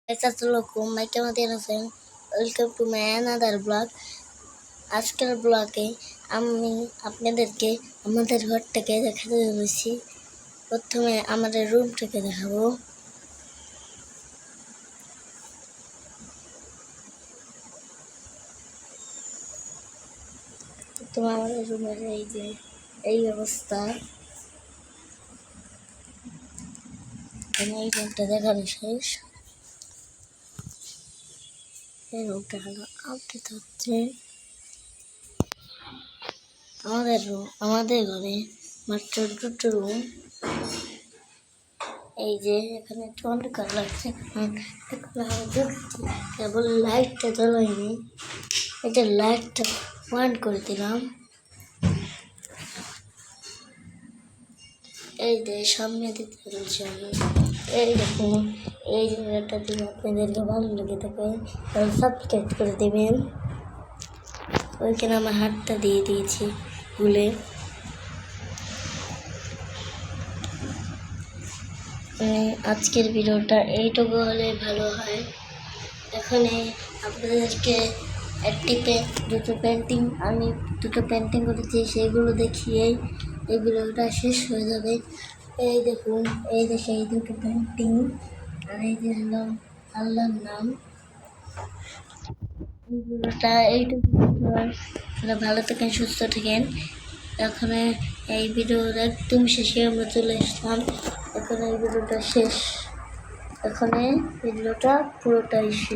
Assalamualaikum, welcome to my another vlog. আজকের ব্লগে আমি আপনাদেরকে আমাদের ঘরটাকে দেখাতে যাচ্ছি। প্রথমে আমাদের রুমটাকে দেখাবো। প্রথমে আমাদের রুমের এই অবস্থা। এই রুমটা দেখানো শেষ। এই রুমটা হলো আপডেট হচ্ছে। আমাদের ঘরে মাত্র দুটো রুম। এই যে এখানে অন্ধকার লাগছে, কেবল লাইটটা জ্বলাইনি। এটা লাইটটা অন করে দিলাম। এই যে সামনে দিতে চলছে আমি। এই দেখুন, এই জায়গাটা যদি আপনাদেরকে ভালো লেগে থাকে তাহলে সাবস্ক্রাইব করে দেবেন। ওইখানে আমার হাতটা দিয়ে দিয়েছি ভুলে। আজকের ভিডিওটা এইটুকু হলে ভালো হয়। এখানে আপনাদেরকে আমি দুটো পেন্টিং করেছি, সেগুলো দেখিয়ে এই ভিডিওটা শেষ হয়ে যাবে। এই দেখুন, এই দেখে এই দুটো পেন্টিং, আর এই যে হলো আল্লাহর নাম। এই ভিডিওটা এইটুকু, ভালো থাকেন, সুস্থ থাকেন। এখানে এই ভিডিওর একদম শেষে আমরা চলে আসলাম। এখানে এই ভিডিওটা শেষ, এখানে ভিডিওটা পুরোটাই শেষ।